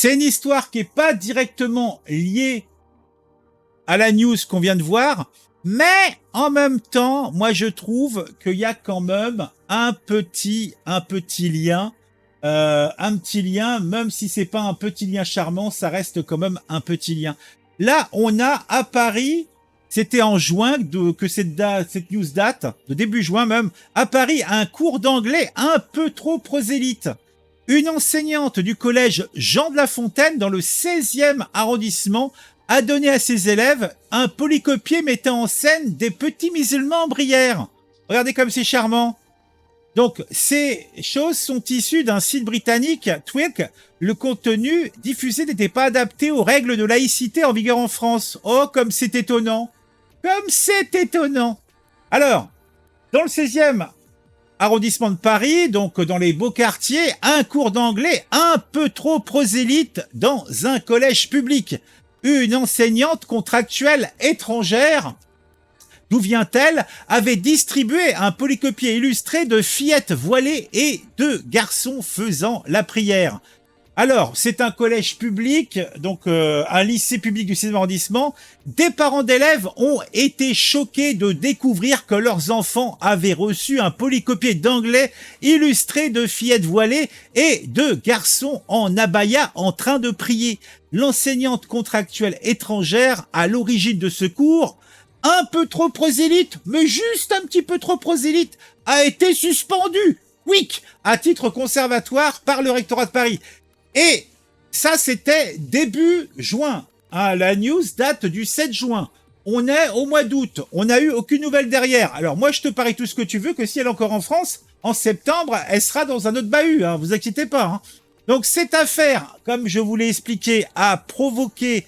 C'est une histoire qui est pas directement liée à la news qu'on vient de voir, mais en même temps, moi je trouve qu'il y a quand même un petit lien, un petit lien, même si c'est pas un petit lien charmant, ça reste quand même un petit lien. Là, on a à Paris, c'était en juin que cette news date, de début juin même, à Paris, un cours d'anglais un peu trop prosélyte. Une enseignante du collège Jean de La Fontaine dans le 16e arrondissement a donné à ses élèves un polycopier mettant en scène des petits musulmans en brière. Regardez comme c'est charmant. Donc, ces choses sont issues d'un site britannique, Twilk. Le contenu diffusé n'était pas adapté aux règles de laïcité en vigueur en France. Oh, comme c'est étonnant. Comme c'est étonnant. Alors, dans le 16e arrondissement de Paris, donc dans les beaux quartiers, un cours d'anglais un peu trop prosélyte dans un collège public. Une enseignante contractuelle étrangère, d'où vient-elle, avait distribué un polycopier illustré de fillettes voilées et de garçons faisant la prière. Alors, c'est un collège public, donc un lycée public du 16e arrondissement. Des parents d'élèves ont été choqués de découvrir que leurs enfants avaient reçu un polycopier d'anglais illustré de fillettes voilées et de garçons en abaya en train de prier. L'enseignante contractuelle étrangère à l'origine de ce cours, un peu trop prosélyte, mais juste un petit peu trop prosélyte, a été suspendue, quick, à titre conservatoire par le rectorat de Paris. Et ça, c'était début juin. Hein, la news date du 7 juin. On est au mois d'août. On n'a eu aucune nouvelle derrière. Alors moi, je te parie tout ce que tu veux que si elle est encore en France, en septembre, elle sera dans un autre bahut. Hein, vous inquiétez pas. Hein. Donc cette affaire, comme je vous l'ai expliqué, a provoqué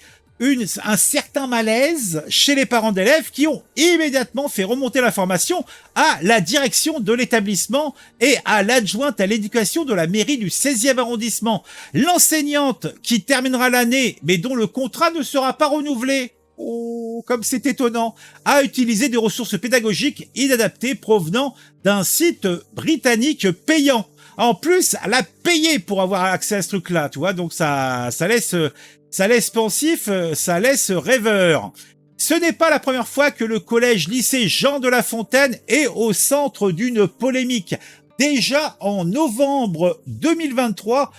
un certain malaise chez les parents d'élèves qui ont immédiatement fait remonter l'information à la direction de l'établissement et à l'adjointe à l'éducation de la mairie du 16e arrondissement. L'enseignante qui terminera l'année, mais dont le contrat ne sera pas renouvelé, oh, comme c'est étonnant, a utilisé des ressources pédagogiques inadaptées provenant d'un site britannique payant. En plus, elle a payé pour avoir accès à ce truc-là, tu vois, donc ça laisse pensif, ça laisse rêveur. Ce n'est pas la première fois que le collège-lycée Jean de La Fontaine est au centre d'une polémique. Déjà en novembre 2023,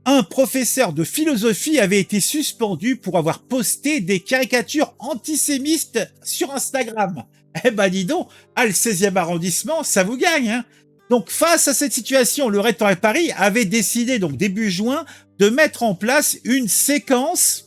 un professeur de philosophie avait été suspendu pour avoir posté des caricatures antisémites sur Instagram. Eh ben dis donc, le 16e arrondissement, ça vous gagne, hein. Donc face à cette situation, le rectorat de Paris avait décidé donc début juin de mettre en place une séquence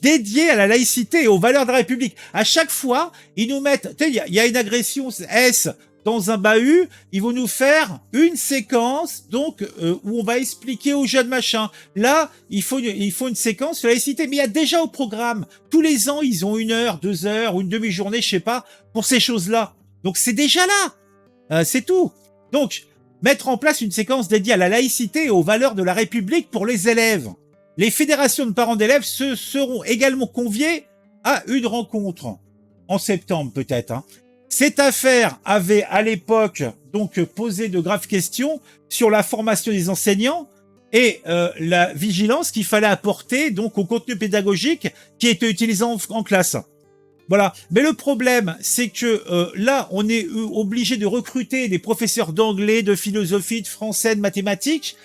dédiée à la laïcité et aux valeurs de la République. À chaque fois, ils nous mettent, tu sais, il y a une agression S dans un bahut, ils vont nous faire une séquence donc où on va expliquer aux jeunes machin. Là, il faut une séquence sur la laïcité, mais il y a déjà au programme. Tous les ans, ils ont 1 heure, 2 heures ou une demi-journée, je sais pas, pour ces choses-là. Donc c'est déjà là. C'est tout. Donc, mettre en place une séquence dédiée à la laïcité et aux valeurs de la République pour les élèves. Les fédérations de parents d'élèves se seront également conviées à une rencontre. En septembre, peut-être. Hein. Cette affaire avait, à l'époque, donc posé de graves questions sur la formation des enseignants et la vigilance qu'il fallait apporter donc au contenu pédagogique qui était utilisé en classe. Voilà. Mais le problème, c'est que là, on est obligé de recruter des professeurs d'anglais, de philosophie, de français, de mathématiques,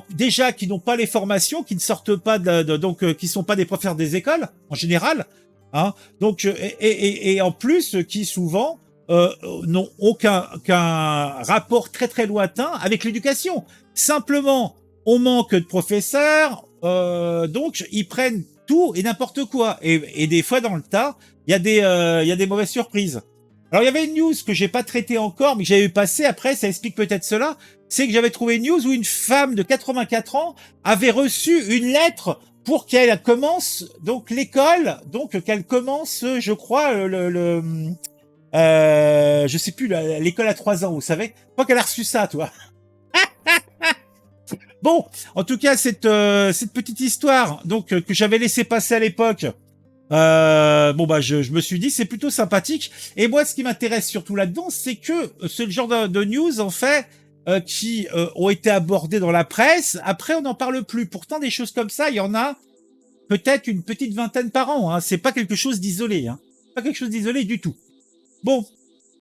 déjà qui n'ont pas les formations, qui ne sortent pas donc qui sont pas des professeurs des écoles en général, hein. Donc et en plus qui souvent n'ont aucun rapport très très lointain avec l'éducation. Simplement, on manque de professeurs, donc ils prennent tout et n'importe quoi. Et des fois dans le tas, il y a des mauvaises surprises. Alors il y avait une news que j'ai pas traitée encore, mais que j'avais passée après, ça explique peut-être cela. C'est que j'avais trouvé une news où une femme de 84 ans avait reçu une lettre pour qu'elle commence donc l'école, donc qu'elle commence, je crois, je sais plus, l'école à 3 ans, vous savez. Pas qu'elle a reçu ça, toi. Bon, en tout cas, cette petite histoire, donc que j'avais laissé passer à l'époque. Bon bah je me suis dit c'est plutôt sympathique. Et moi, ce qui m'intéresse surtout là-dedans, c'est que ce genre de news, en fait, qui ont été abordées dans la presse. Après, on n'en parle plus. Pourtant, des choses comme ça, il y en a peut-être une petite vingtaine par an. Hein. C'est pas quelque chose d'isolé. Hein. Pas quelque chose d'isolé du tout. Bon,